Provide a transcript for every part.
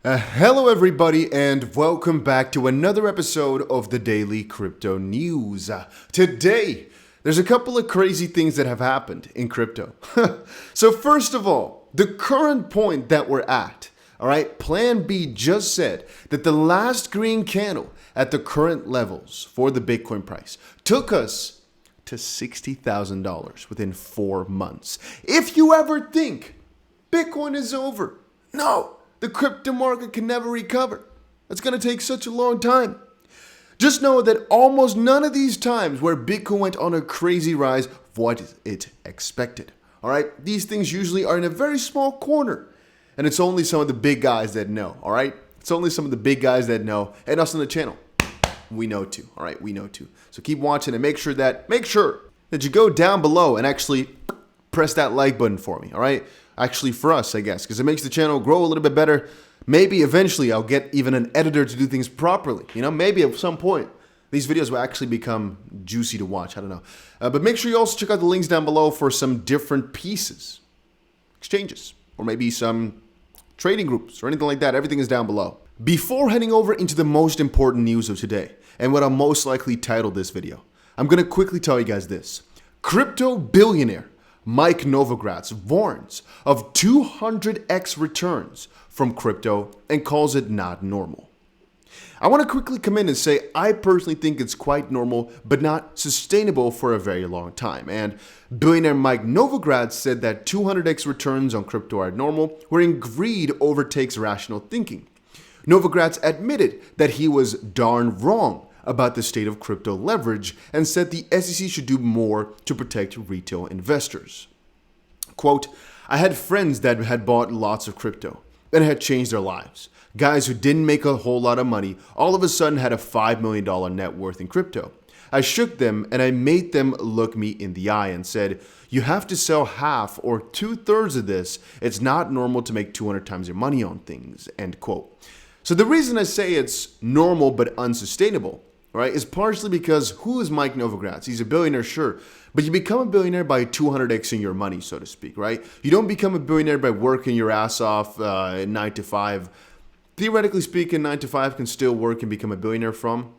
Hello everybody and welcome back to another episode of the Daily Crypto News. Today, there's a couple of crazy things that have happened in crypto. So first of all, the current point that we're at, all right, Plan B just said that the last green candle at the current levels for the Bitcoin price took us to $60,000 within 4 months. If you ever think Bitcoin is over, no. The crypto market can never recover. It's going to take such a long time. Just know that almost none of these times where Bitcoin went on a crazy rise what it expected. All right, these things usually are in a very small corner, and it's only some of the big guys that know. All right, it's only some of the big guys that know, and us on the channel, we know too. All right, we know too. So keep watching and make sure that you go down below and actually press that like button for me. All right. Actually for us, I guess, because it makes the channel grow a little bit better. Maybe eventually I'll get even an editor to do things properly. You know, maybe at some point these videos will actually become juicy to watch. I don't know. But make sure you also check out the links down below for some different pieces, exchanges, or maybe some trading groups or anything like that. Everything is down below. Before heading over into the most important news of today and what I'll most likely title this video, I'm going to quickly tell you guys this. Crypto billionaire Mike Novogratz warns of 200x returns from crypto and calls it not normal. I want to quickly come in and say I personally think it's quite normal but not sustainable for a very long time. And billionaire Mike Novogratz said that 200x returns on crypto are normal wherein greed overtakes rational thinking. Novogratz admitted that he was darn wrong about the state of crypto leverage and said the SEC should do more to protect retail investors. Quote, I had friends that had bought lots of crypto and had changed their lives. Guys who didn't make a whole lot of money all of a sudden had a $5 million net worth in crypto. I shook them and I made them look me in the eye and said, you have to sell half or 2/3 of this. It's not normal to make 200 times your money on things, end quote. So the reason I say it's normal but unsustainable, right, is partially because who is Mike Novogratz? He's a billionaire, sure, but you become a billionaire by 200xing your money, so to speak, right? You don't become a billionaire by working your ass off 9 to 5. Theoretically speaking, 9 to 5 can still work and become a billionaire from.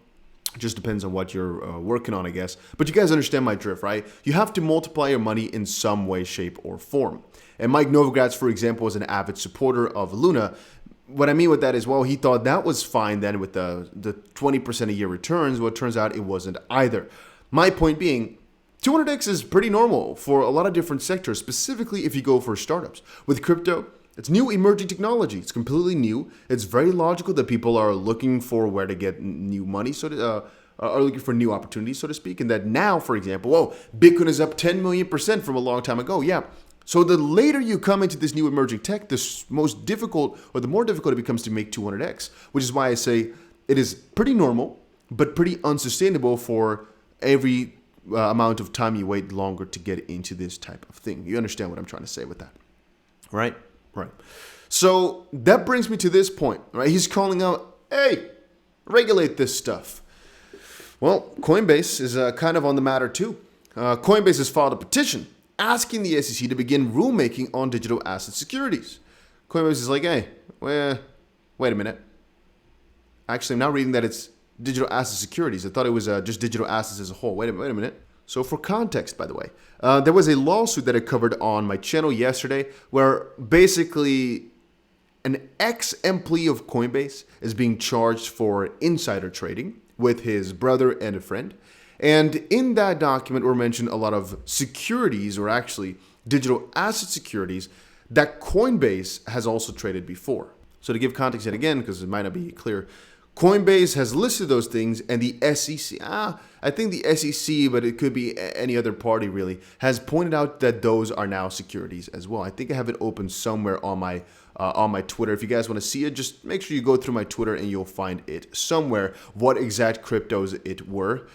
It just depends on what you're working on, I guess. But you guys understand my drift, right? You have to multiply your money in some way, shape, or form. And Mike Novogratz, for example, was an avid supporter of Luna. What I mean with that is, well, he thought that was fine then with the 20% a year returns. Well, it turns out it wasn't either. My point being, 200x is pretty normal for a lot of different sectors, specifically if you go for startups. With crypto, it's new emerging technology. It's completely new. It's very logical that people are looking for where to get new money, are looking for new opportunities, so to speak. And that now, for example, whoa, Bitcoin is up 10 million% from a long time ago. Yeah. So the later you come into this new emerging tech, the more difficult it becomes to make 200x, which is why I say it is pretty normal, but pretty unsustainable for every amount of time you wait longer to get into this type of thing. You understand what I'm trying to say with that, right? Right. So that brings me to this point, right? He's calling out, hey, regulate this stuff. Well, Coinbase is kind of on the matter too. Coinbase has filed a petition asking the SEC to begin rulemaking on digital asset securities. Coinbase is like, hey, wait a minute. Actually, I'm now reading that it's digital asset securities. I thought it was just digital assets as a whole. Wait a minute. So for context, by the way, there was a lawsuit that I covered on my channel yesterday where basically an ex-employee of Coinbase is being charged for insider trading with his brother and a friend. And in that document were mentioned a lot of securities, or actually digital asset securities, that Coinbase has also traded before. So to give context yet again, because it might not be clear, Coinbase has listed those things, and the SEC, I think the SEC, but it could be any other party really, has pointed out that those are now securities as well. I think I have it open somewhere on my Twitter. If you guys want to see it, just make sure you go through my Twitter and you'll find it somewhere, what exact cryptos it were.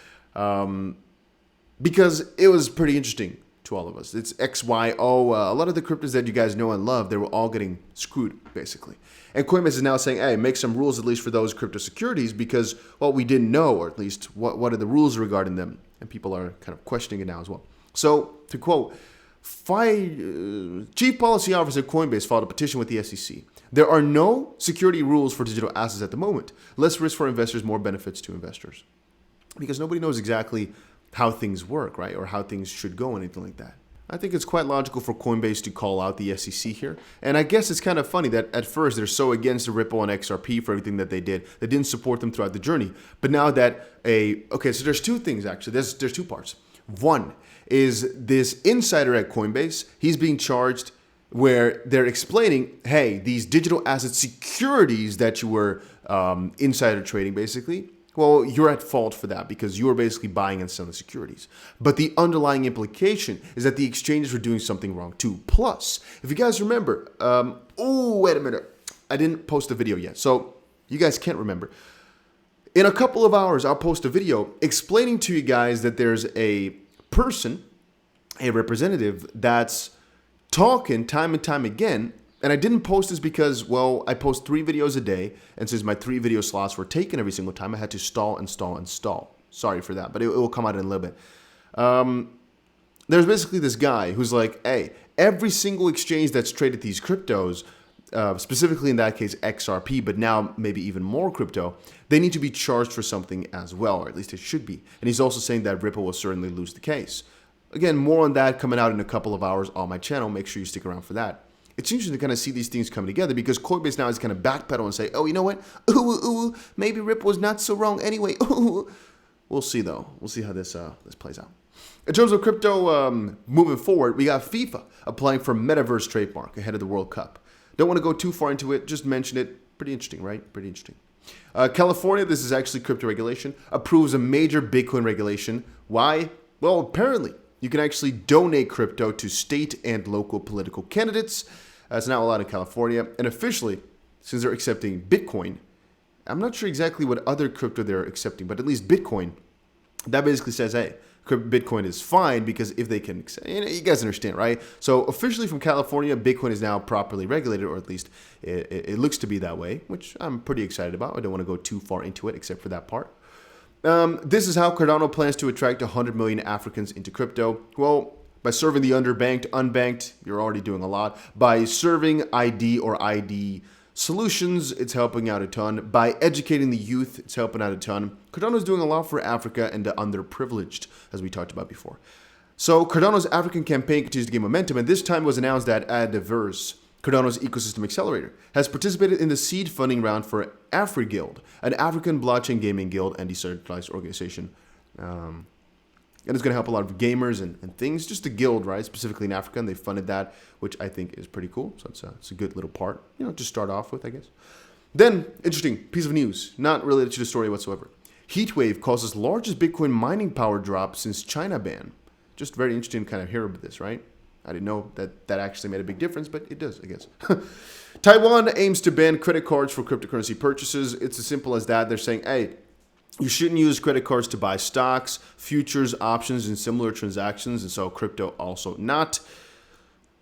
Because it was pretty interesting to all of us. It's XYO. A lot of the cryptos that you guys know and love, they were all getting screwed, basically. And Coinbase is now saying, hey, make some rules at least for those crypto securities because, well, we didn't know, or at least what are the rules regarding them? And people are kind of questioning it now as well. So, to quote, Chief Policy Officer Coinbase filed a petition with the SEC There are no security rules for digital assets at the moment. Less risk for investors, more benefits to investors. Because nobody knows exactly how things work, right? Or how things should go, anything like that. I think it's quite logical for Coinbase to call out the SEC here. And I guess it's kind of funny that at first they're so against the Ripple and XRP for everything that they did. They didn't support them throughout the journey. But now that okay, so there's two things actually. There's two parts. One is this insider at Coinbase. He's being charged where they're explaining, hey, these digital asset securities that you were insider trading basically, well, you're at fault for that because you are basically buying and selling securities. But the underlying implication is that the exchanges were doing something wrong too. Plus, if you guys remember, wait a minute. I didn't post the video yet, so you guys can't remember. In a couple of hours, I'll post a video explaining to you guys that there's a person, a representative, that's talking time and time again. And I didn't post this because, well, I post 3 videos a day. And since my 3 video slots were taken every single time, I had to stall. Sorry for that, but it will come out in a little bit. There's basically this guy who's like, hey, every single exchange that's traded these cryptos, specifically in that case XRP, but now maybe even more crypto, they need to be charged for something as well, or at least it should be. And he's also saying that Ripple will certainly lose the case. Again, more on that coming out in a couple of hours on my channel. Make sure you stick around for that. It's interesting to kind of see these things coming together because Coinbase now is kind of backpedal and say, oh, you know what? Maybe Ripple was not so wrong anyway. We'll see, though. We'll see how this plays out. In terms of crypto moving forward, we got FIFA applying for Metaverse trademark ahead of the World Cup. Don't want to go too far into it. Just mention it. Pretty interesting, right? Pretty interesting. California, this is actually crypto regulation, approves a major Bitcoin regulation. Why? Well, apparently, you can actually donate crypto to state and local political candidates. It's now allowed in California. And officially, since they're accepting Bitcoin, I'm not sure exactly what other crypto they're accepting, but at least Bitcoin, that basically says, hey, Bitcoin is fine because if they can, you guys understand, right? So officially from California, Bitcoin is now properly regulated, or at least it looks to be that way, which I'm pretty excited about. I don't want to go too far into it except for that part. This is how Cardano plans to attract 100 million Africans into crypto. Well, by serving the underbanked, unbanked, you're already doing a lot. By serving ID or ID solutions, it's helping out a ton. By educating the youth, it's helping out a ton. Cardano is doing a lot for Africa and the underprivileged, as we talked about before. So Cardano's African campaign continues to gain momentum, and this time it was announced that Adverse, Cardano's ecosystem accelerator, has participated in the seed funding round for AfriGuild, an African blockchain gaming guild and decentralized organization. And it's going to help a lot of gamers and things, just a guild, right? Specifically in Africa, and they funded that, which I think is pretty cool. So it's a good little part, to start off with, I guess. Then, interesting piece of news, not related to the story whatsoever. Heatwave causes largest Bitcoin mining power drop since China ban. Just very interesting to kind of hear about this, right? I didn't know that actually made a big difference, but it does, I guess. Taiwan aims to ban credit cards for cryptocurrency purchases. It's as simple as that. They're saying, hey, you shouldn't use credit cards to buy stocks, futures, options, and similar transactions. And so crypto also not.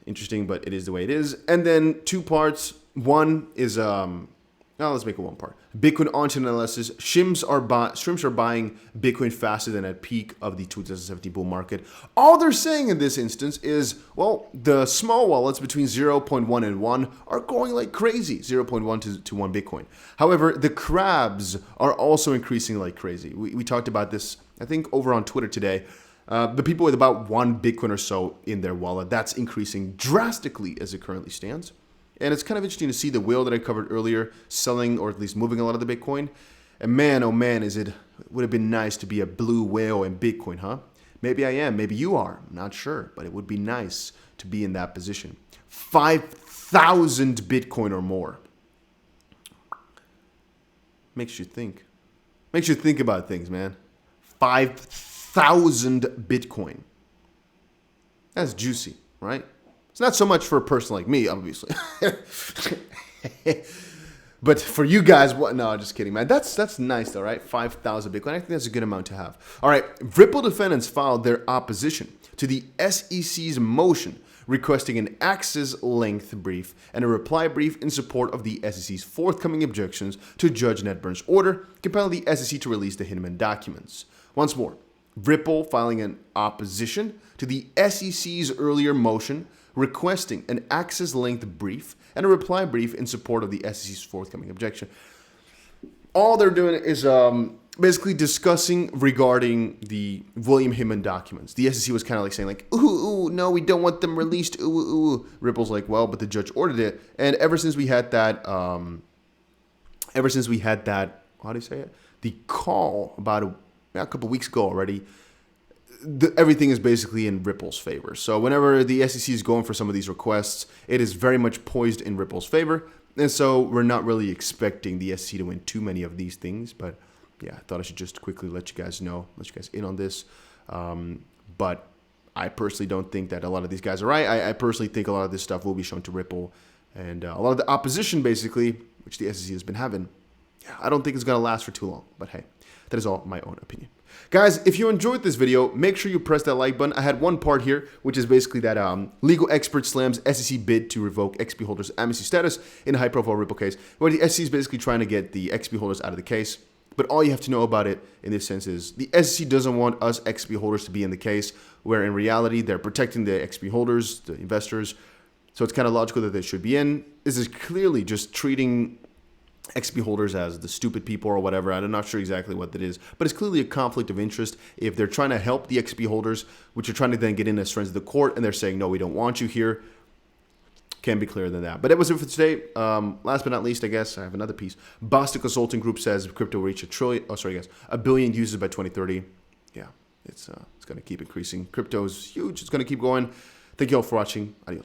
Interesting, but it is the way it is. And then 2 parts. One is, let's make it 1 part. Bitcoin onto analysis. Shrimps are buying Bitcoin faster than at peak of the 2017 bull market. All they're saying in this instance is, well, the small wallets between 0.1 and 1 are going like crazy, 0.1 to 1 Bitcoin. However, the crabs are also increasing like crazy. We talked about this, I think, over on Twitter today. The people with about 1 Bitcoin or so in their wallet, that's increasing drastically as it currently stands. And it's kind of interesting to see the whale that I covered earlier selling or at least moving a lot of the Bitcoin. And man, oh man, it would have been nice to be a blue whale in Bitcoin, huh? Maybe I am. Maybe you are. I'm not sure. But it would be nice to be in that position. 5,000 Bitcoin or more. Makes you think. Makes you think about things, man. 5,000 Bitcoin. That's juicy, right? It's not so much for a person like me, obviously. But for you guys, what? No, just kidding, man. That's nice, though, right? 5,000 Bitcoin. I think that's a good amount to have. All right. Ripple defendants filed their opposition to the SEC's motion requesting an axis-length brief and a reply brief in support of the SEC's forthcoming objections to Judge Nedburn's order, compelling the SEC to release the Hinman documents. Once more, Ripple filing an opposition to the SEC's earlier motion requesting an access-linked brief and a reply brief in support of the SEC's forthcoming objection. All they're doing is basically discussing regarding the William Hinman documents. The SEC was kind of like saying like, ooh, no, we don't want them released. Ooh. Ripple's like, well, but the judge ordered it. And ever since we had that, how do you say it? The call about a couple weeks ago already, everything is basically in Ripple's favor. So whenever the SEC is going for some of these requests, it is very much poised in Ripple's favor. And so we're not really expecting the SEC to win too many of these things. But yeah, I thought I should just quickly let you guys know, let you guys in on this. But I personally don't think that a lot of these guys are right. I personally think a lot of this stuff will be shown to Ripple. And a lot of the opposition, basically, which the SEC has been having, I don't think it's going to last for too long. But hey, that is all my own opinion. Guys, if you enjoyed this video, make sure you press that like button. I had one part here, which is basically that legal expert slams SEC bid to revoke XP holders' amnesty status in a high-profile Ripple case, where the SEC is basically trying to get the XP holders out of the case. But all you have to know about it in this sense is the SEC doesn't want us XP holders to be in the case, where in reality they're protecting the XP holders, the investors. So it's kind of logical that they should be in. This is clearly just treating XP holders as the stupid people or whatever. I'm not sure exactly what that is, but it's clearly a conflict of interest. If they're trying to help the XP holders, which are trying to then get in as friends of the court, and they're saying, no, we don't want you here, can't be clearer than that. But that was it for today. Last but not least, I guess I have another piece. Boston Consulting Group says crypto will reach a billion users by 2030. Yeah, it's going to keep increasing. Crypto is huge. It's going to keep going. Thank you all for watching. Adios.